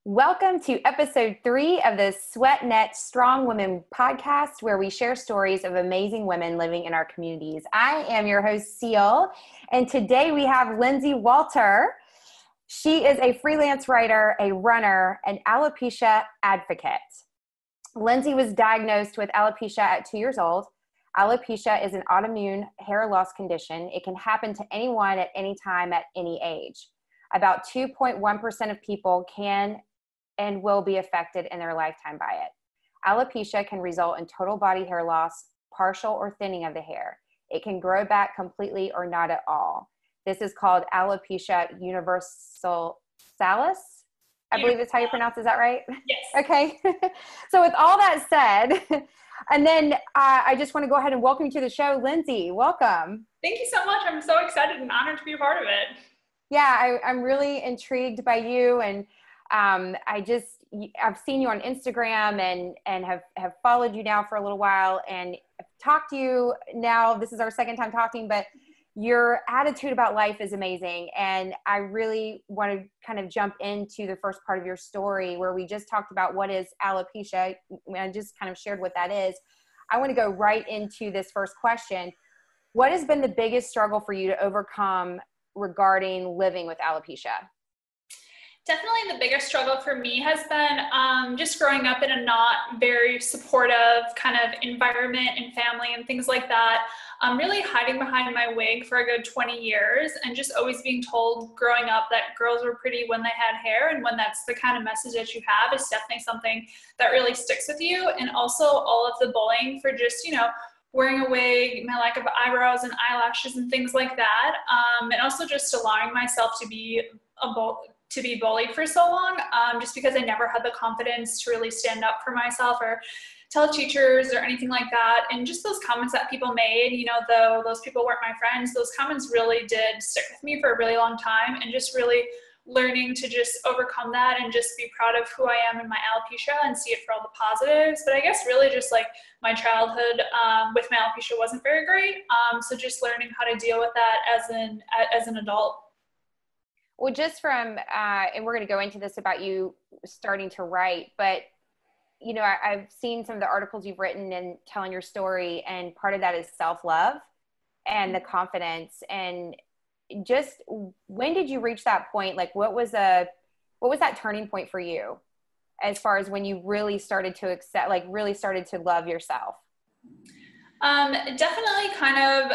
Welcome to episode 3 of the SweatNet Strong Women podcast, where we share stories of amazing women living in our communities. I am your host, Cel, and today we have Lindsay Walter. She is a freelance writer, a runner, an alopecia advocate. Lindsay was diagnosed with alopecia at 2 years old. Alopecia is an autoimmune hair loss condition. It can happen to anyone at any time at any age. About 2.1% of people can and will be affected in their lifetime by it. Alopecia can result in total body hair loss, partial or thinning of the hair. It can grow back completely or not at all. This is called alopecia universalis. I believe that's how you pronounce it. Is that right? Yes. Okay. So with all that said, and then I just want to go ahead and welcome you to the show. Lindsay, welcome. Thank you so much. I'm so excited and honored to be a part of it. Yeah, I'm really intrigued by you, and I've seen you on Instagram and have followed you now for a little while, and I've talked to you now. This is our second time talking, but your attitude about life is amazing. And I really want to kind of jump into the first part of your story where we just talked about what is alopecia. I just kind of shared what that is. I want to go right into this first question. What has been the biggest struggle for you to overcome regarding living with alopecia? Definitely the biggest struggle for me has been just growing up in a not very supportive kind of environment and family and things like that. Really hiding behind my wig for a good 20 years and just always being told growing up that girls were pretty when they had hair, and when that's the kind of message that you have is definitely something that really sticks with you. And also all of the bullying for just, wearing a wig, my lack of eyebrows and eyelashes and things like that. And also just allowing myself to be bullied for so long, just because I never had the confidence to really stand up for myself or tell teachers or anything like that. And just those comments that people made, though those people weren't my friends, those comments really did stick with me for a really long time, and just really learning to just overcome that and just be proud of who I am in my alopecia and see it for all the positives. But I guess really just like my childhood with my alopecia wasn't very great. So just learning how to deal with that as an adult. Well, just from, and we're going to go into this about you starting to write, but, I've seen some of the articles you've written and telling your story, and part of that is self-love and the confidence. And just when did you reach that point? Like, what was that turning point for you as far as when you really started to accept, like really started to love yourself? Definitely kind of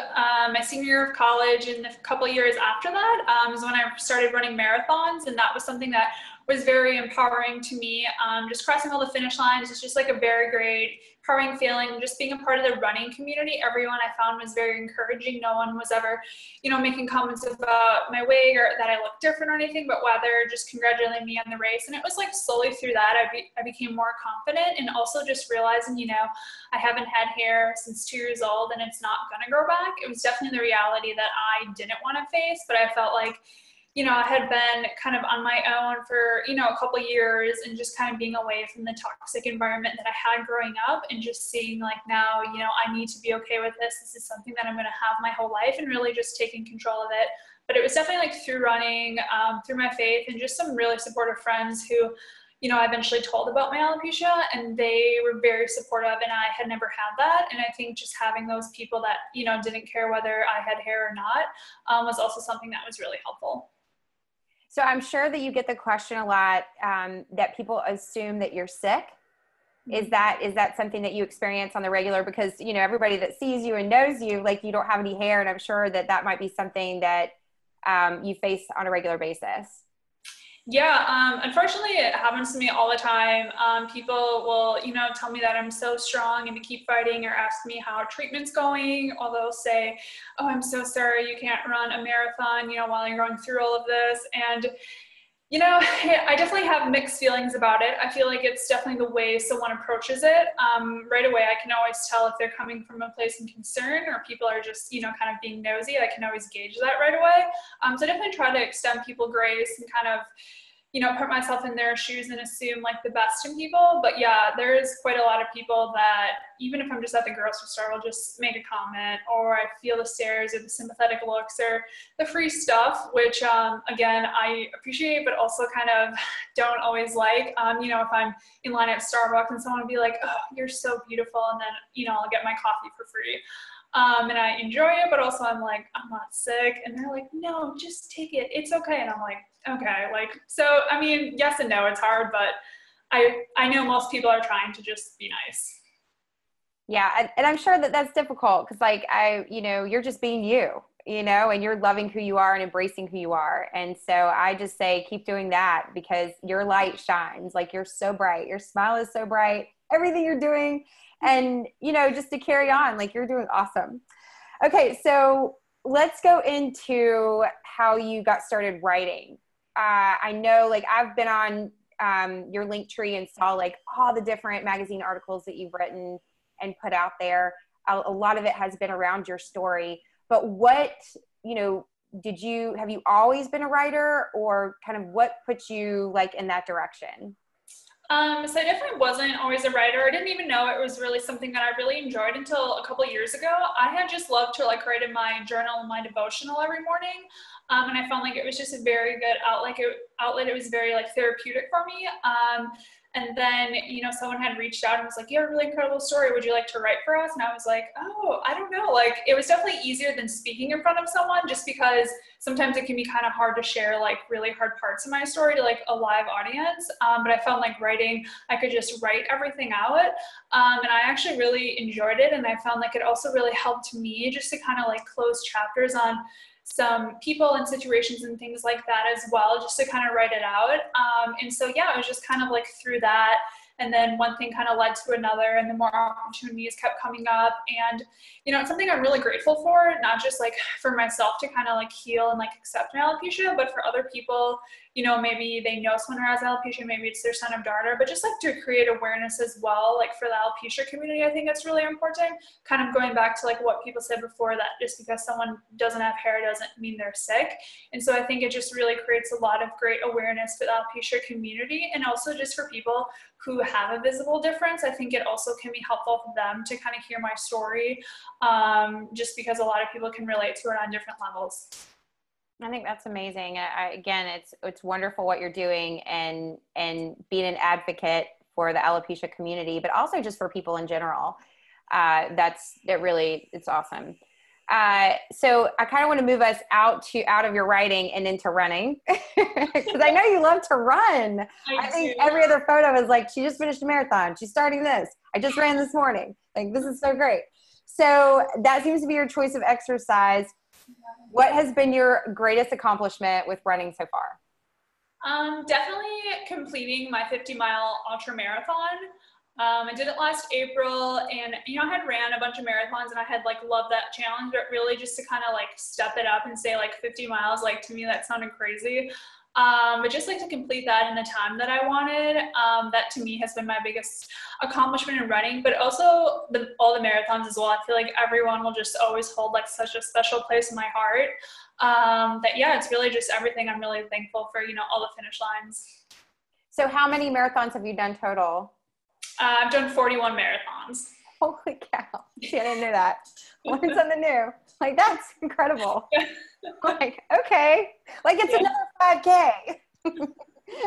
my senior year of college, and a couple of years after that is when I started running marathons, and that was something that was very empowering to me. Just crossing all the finish lines is just like a very great, empowering feeling. Just being a part of the running community, everyone I found was very encouraging. No one was ever, making comments about my wig or that I looked different or anything, but rather just congratulating me on the race. And it was like slowly through that I became more confident, and also just realizing, I haven't had hair since 2 years old and it's not going to grow back. It was definitely the reality that I didn't want to face, but I felt like, I had been kind of on my own for, a couple of years, and just kind of being away from the toxic environment that I had growing up, and just seeing like now, I need to be okay with this. This is something that I'm going to have my whole life, and really just taking control of it. But it was definitely like through running, through my faith, and just some really supportive friends who, I eventually told about my alopecia, and they were very supportive, and I had never had that. And I think just having those people that, didn't care whether I had hair or not, was also something that was really helpful. So I'm sure that you get the question a lot, that people assume that you're sick. Is that something that you experience on the regular? Because, everybody that sees you and knows you, like, you don't have any hair, and I'm sure that might be something that you face on a regular basis. Yeah, unfortunately, it happens to me all the time. People will, tell me that I'm so strong and to keep fighting, or ask me how treatment's going, or they'll say, oh, I'm so sorry you can't run a marathon, while you're going through all of this. And, I definitely have mixed feelings about it. I feel like it's definitely the way someone approaches it. Right away, I can always tell if they're coming from a place of concern, or people are just, kind of being nosy. I can always gauge that right away. So I definitely try to extend people grace and kind of, put myself in their shoes and assume like the best in people. But yeah, there is quite a lot of people that even if I'm just at the grocery store, will just make a comment, or I feel the stares or the sympathetic looks or the free stuff, which again, I appreciate, but also kind of don't always like. If I'm in line at Starbucks and someone will be like, oh, you're so beautiful. And then, I'll get my coffee for free. And I enjoy it, but also I'm like, I'm not sick. And they're like, no, just take it. It's okay. And I'm like, okay. Like, so, I mean, yes and no, it's hard, but I know most people are trying to just be nice. Yeah. And I'm sure that that's difficult because like you're just being you, and you're loving who you are and embracing who you are. And so I just say, keep doing that because your light shines. Like you're so bright. Your smile is so bright. Everything you're doing. And, just to carry on, like you're doing awesome. Okay. So let's go into how you got started writing. I know like I've been on your Linktree and saw like all the different magazine articles that you've written and put out there. A lot of it has been around your story, but what, have you always been a writer, or kind of what put you like in that direction? So I definitely wasn't always a writer. I didn't even know it was really something that I really enjoyed until a couple of years ago. I had just loved to like write in my journal and my devotional every morning. And I found like it was just a very good outlet. It was very like therapeutic for me. And then, someone had reached out and was like, you have a really incredible story. Would you like to write for us? And I was like, oh, I don't know. Like, it was definitely easier than speaking in front of someone, just because sometimes it can be kind of hard to share like really hard parts of my story to like a live audience. But I found like writing, I could just write everything out. And I actually really enjoyed it. And I found like it also really helped me just to kind of like close chapters on some people and situations and things like that as well, just to kind of write it out. And so, yeah, it was just kind of like through that. And then one thing kind of led to another, and the more opportunities kept coming up. And, it's something I'm really grateful for, not just like for myself to kind of like heal and like accept my alopecia, but for other people, maybe they know someone who has alopecia, maybe it's their son or daughter, but just like to create awareness as well, like for the alopecia community. I think that's really important. Kind of going back to like what people said before, that just because someone doesn't have hair doesn't mean they're sick. And so I think it just really creates a lot of great awareness for the alopecia community, and also just for people who have a visible difference. I think it also can be helpful for them to kind of hear my story, just because a lot of people can relate to it on different levels. I think that's amazing. Again, it's wonderful what you're doing and being an advocate for the alopecia community, but also just for people in general. It's awesome. So I kind of want to move us out of your writing and into running, because I know you love to run. I think every other photo is like, she just finished a marathon. She's starting this. I just ran this morning. Like, this is so great. So that seems to be your choice of exercise. What has been your greatest accomplishment with running so far? Definitely completing my 50-mile ultra marathon. I did it last April, and I had ran a bunch of marathons and I had like loved that challenge, but really just to kind of like step it up and say like 50 miles, like to me that sounded crazy. But just like to complete that in the time that I wanted, that to me has been my biggest accomplishment in running, but also all the marathons as well. I feel like everyone will just always hold like such a special place in my heart. It's really just everything. I'm really thankful for, all the finish lines. So how many marathons have you done total? I've done 41 marathons. Holy cow. I didn't know that. Learn something new. Like, that's incredible. Like, okay. Like, it's another 5K.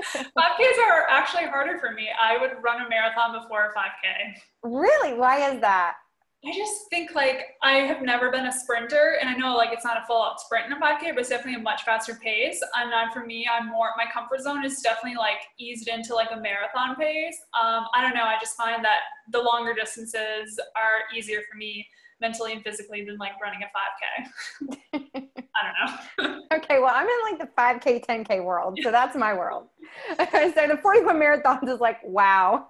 5Ks are actually harder for me. I would run a marathon before a 5K. Really? Why is that? I just think like I have never been a sprinter, and I know like it's not a full out sprint in a 5K, but it's definitely a much faster pace. And not for me, my comfort zone is definitely like eased into like a marathon pace. I don't know. I just find that the longer distances are easier for me mentally and physically than like running a 5K. I don't know. Okay. Well, I'm in like the 5K, 10K world. So that's my world. So the 41 marathons is like, wow.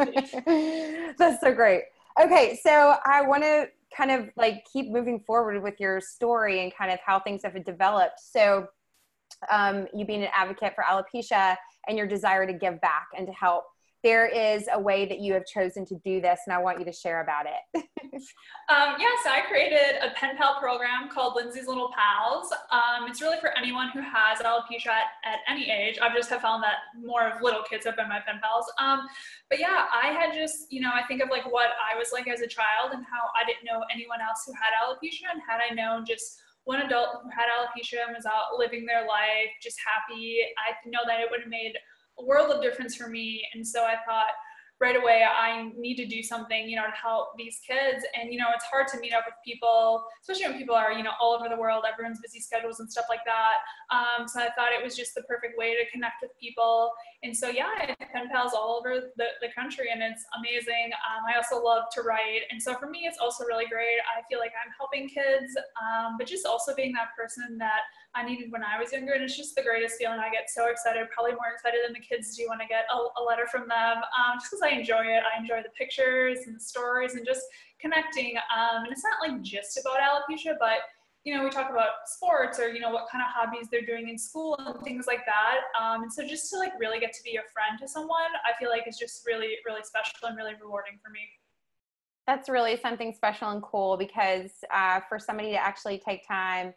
That's so great. Okay, so I want to kind of like keep moving forward with your story and kind of how things have developed. So you being an advocate for alopecia and your desire to give back and to help there is a way that you have chosen to do this, and I want you to share about it. So I created a pen pal program called Lindsay's Little Pals. It's really for anyone who has alopecia at any age. I just have found that more of little kids have been my pen pals. But yeah, I had just, I think of like what I was like as a child and how I didn't know anyone else who had alopecia, and had I known just one adult who had alopecia and was out living their life, just happy, I know that it would have made a world of difference for me. And so I thought right away, I need to do something, to help these kids. And, it's hard to meet up with people, especially when people are, all over the world, everyone's busy schedules and stuff like that. So I thought it was just the perfect way to connect with people. And so, yeah, I have pen pals all over the country, and it's amazing. I also love to write. And so for me, it's also really great. I feel like I'm helping kids, but just also being that person that I needed when I was younger. And it's just the greatest feeling. I get so excited, probably more excited than the kids do when I get a letter from them, just because I enjoy it. I enjoy the pictures and the stories and just connecting. And it's not like just about alopecia, but we talk about sports or, what kind of hobbies they're doing in school and things like that. And so just to like really get to be a friend to someone, I feel like it's just really, really special and really rewarding for me. That's really something special and cool, because for somebody to actually take time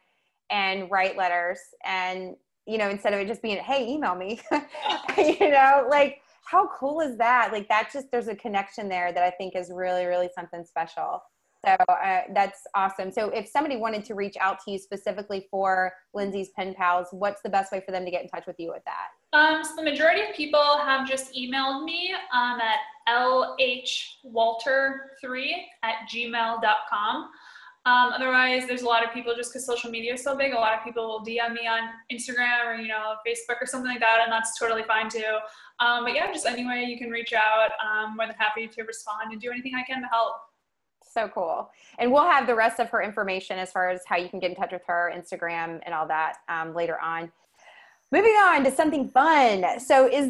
and write letters and, instead of it just being, hey, email me, like how cool is that? Like that just, there's a connection there that I think is really, really something special. So that's awesome. So if somebody wanted to reach out to you specifically for Lindsay's Pen Pals, what's the best way for them to get in touch with you with that? So the majority of people have just emailed me at lhwalter3@gmail.com. Otherwise, there's a lot of people, just because social media is so big, a lot of people will DM me on Instagram or, Facebook or something like that, and that's totally fine too. But yeah, just any way you can reach out. I'm more than happy to respond and do anything I can to help. So cool. And we'll have the rest of her information as far as how you can get in touch with her, Instagram and all that later on. Moving on to something fun. So so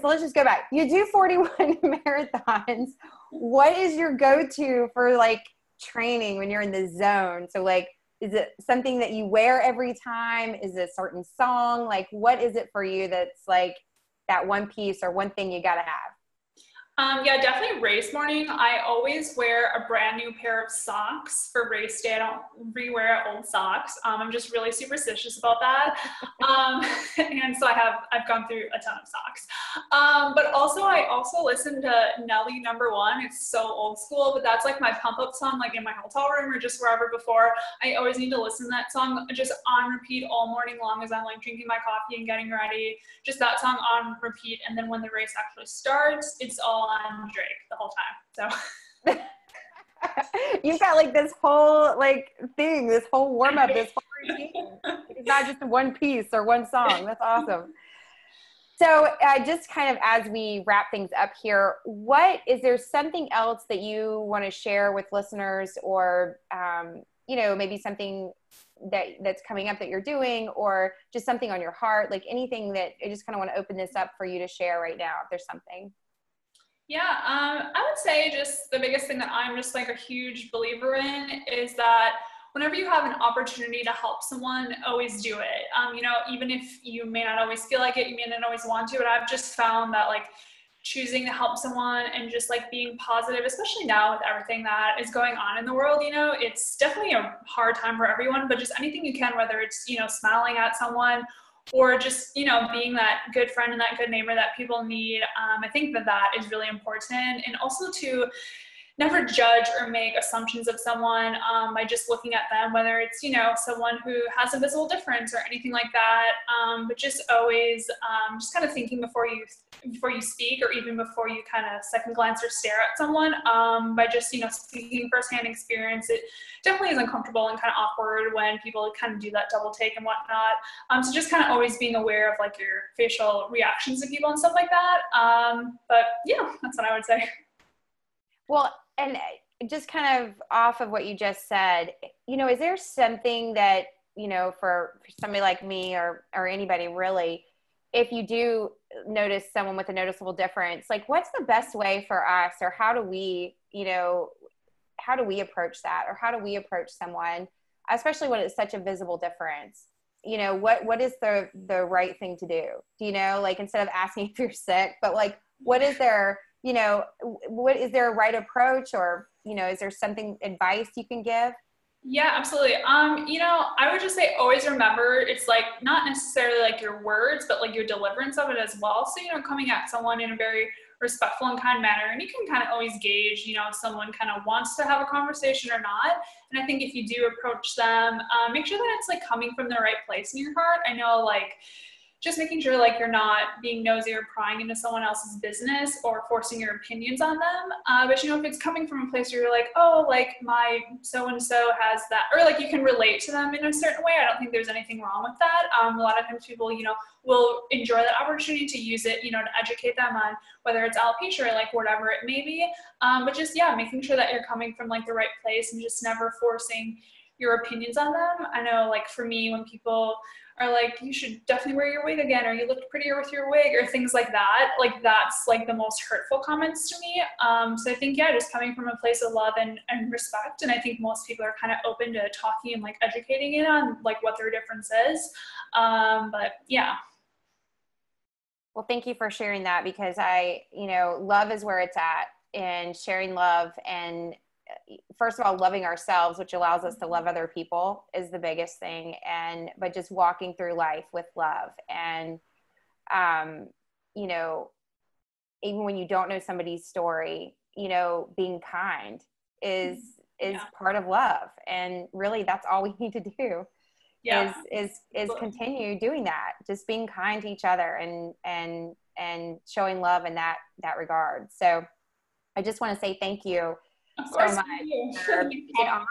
let's just go back. You do 41 marathons. What is your go-to for like training when you're in the zone? So like, is it something that you wear every time? Is it a certain song? Like, what is it for you that's like that one piece or one thing you got to have? Yeah, definitely race morning. I always wear a brand new pair of socks for race day. I don't re-wear old socks. I'm just really superstitious about that. And so I've gone through a ton of socks. But also I also listen to Nelly #1. It's so old school, but that's like my pump up song, like in my hotel room or just wherever before. I always need to listen to that song just on repeat all morning long as I'm like drinking my coffee and getting ready. Just that song on repeat. And then when the race actually starts, it's all on Drake the whole time. So you've got like this whole like thing, this whole warm up, this whole routine. It's not just one piece or one song. That's awesome. So just kind of as we wrap things up here, is there something else that you want to share with listeners, or maybe something that's coming up that you're doing, or just something on your heart, like anything that I just kind of want to open this up for you to share right now, if there's something. Yeah, I would say just the biggest thing that I'm just like a huge believer in is that whenever you have an opportunity to help someone, always do it. Even if you may not always feel like it, you may not always want to, but I've just found that like choosing to help someone and just like being positive, especially now with everything that is going on in the world, it's definitely a hard time for everyone, but just anything you can, whether it's, smiling at someone or just, being that good friend and that good neighbor that people need. I think that is really important. And also to never judge or make assumptions of someone by just looking at them, whether it's, someone who has a visible difference or anything like that. But just always just kind of thinking before you speak, or even before you kind of second glance or stare at someone, by just, speaking firsthand experience. It definitely is uncomfortable and kind of awkward when people kind of do that double take and whatnot. So just kind of always being aware of like your facial reactions to people and stuff like that. But yeah, that's what I would say. Well, and just kind of off of what you just said, is there something that, for somebody like me or anybody really, if you do notice someone with a noticeable difference, like what's the best way for us, or how do we approach that, or how do we approach someone, especially when it's such a visible difference? what is the right thing to do? Do you know, like, instead of asking if you're sick, but like, what is there, what is there a right approach, or, is there something advice you can give? Yeah, absolutely. I would just say always remember it's like not necessarily like your words, but like your deliverance of it as well. So, coming at someone in a very respectful and kind manner, and you can kind of always gauge, if someone kind of wants to have a conversation or not. And I think if you do approach them, make sure that it's like coming from the right place in your heart. I know, like, just making sure like you're not being nosy or prying into someone else's business or forcing your opinions on them. But if it's coming from a place where you're like, oh, like my so-and-so has that, or like you can relate to them in a certain way, I don't think there's anything wrong with that. A lot of times people, will enjoy that opportunity to use it, to educate them on whether it's alopecia or like whatever it may be. But just, making sure that you're coming from like the right place and just never forcing your opinions on them. I know, like, for me, when people are like, you should definitely wear your wig again, or you looked prettier with your wig, or things like that, like, that's like the most hurtful comments to me. So I think, just coming from a place of love and respect. And I think most people are kind of open to talking and like educating it on like what their difference is. But yeah. Well, thank you for sharing that, because love is where it's at, and sharing love, and first of all, loving ourselves, which allows us to love other people, is the biggest thing. But just walking through life with love, and, even when you don't know somebody's story, being kind is part of love. And really, that's all we need to do. Yeah. is continue doing that, just being kind to each other, and showing love in that regard. So I just want to say thank you so much for being on.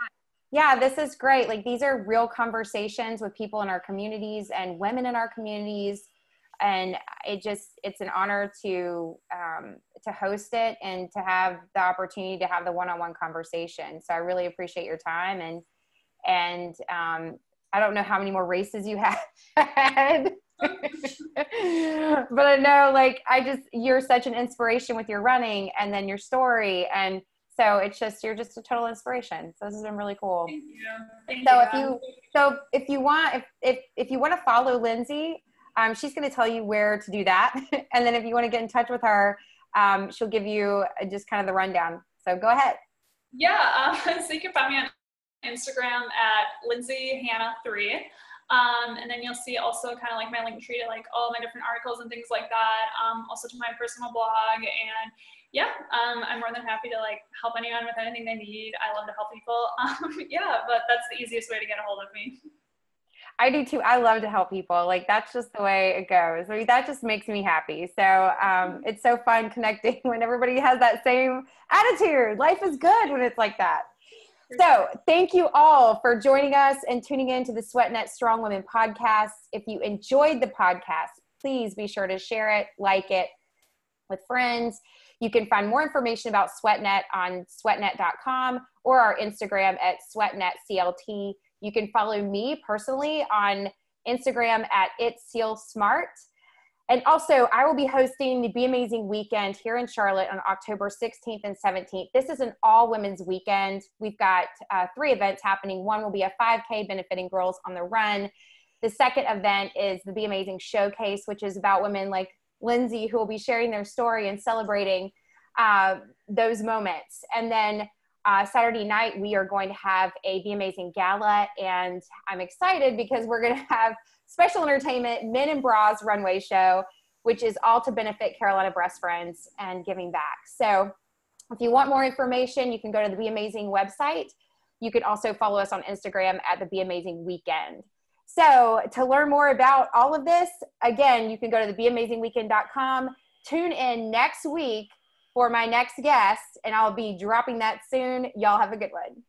Yeah, this is great. Like, these are real conversations with people in our communities and women in our communities. And it's an honor to host it and to have the opportunity to have the one-on-one conversation. So I really appreciate your time, and I don't know how many more races you had, but I know, like, you're such an inspiration with your running and then your story. And so you're just a total inspiration. So this has been really cool. Thank you. If you want to follow Lindsay, she's going to tell you where to do that. And then if you want to get in touch with her, she'll give you just kind of the rundown. So go ahead. Yeah. So you can find me on Instagram at LindsayHannah3. And then you'll see also kind of like my link tree to like all my different articles and things like that. Also to my personal blog. And I'm more than happy to like help anyone with anything they need. I love to help people. But that's the easiest way to get a hold of me. I do too. I love to help people. Like, that's just the way it goes. I mean, that just makes me happy. So it's so fun connecting when everybody has that same attitude. Life is good when it's like that. So thank you all for joining us and tuning in to the SweatNet Strong Women podcast. If you enjoyed the podcast, please be sure to share it, like it with friends. You can find more information about SweatNet on sweatnet.com or our Instagram at SweatNetCLT. You can follow me personally on Instagram at Cel Smart. And also, I will be hosting the Be Amazing Weekend here in Charlotte on October 16th and 17th. This is an all-women's weekend. We've got 3 events happening. One will be a 5K benefiting Girls on the Run. The second event is the Be Amazing Showcase, which is about women like Lindsay, who will be sharing their story and celebrating those moments. And then Saturday night, we are going to have a Be Amazing Gala, and I'm excited because we're going to have special entertainment, Men in Bras runway show, which is all to benefit Carolina Breast Friends and giving back. So if you want more information, you can go to the Be Amazing website. You can also follow us on Instagram at the Be Amazing Weekend. So to learn more about all of this, again, you can go to the beamazingweekend.com. Tune in next week for my next guest, and I'll be dropping that soon. Y'all have a good one.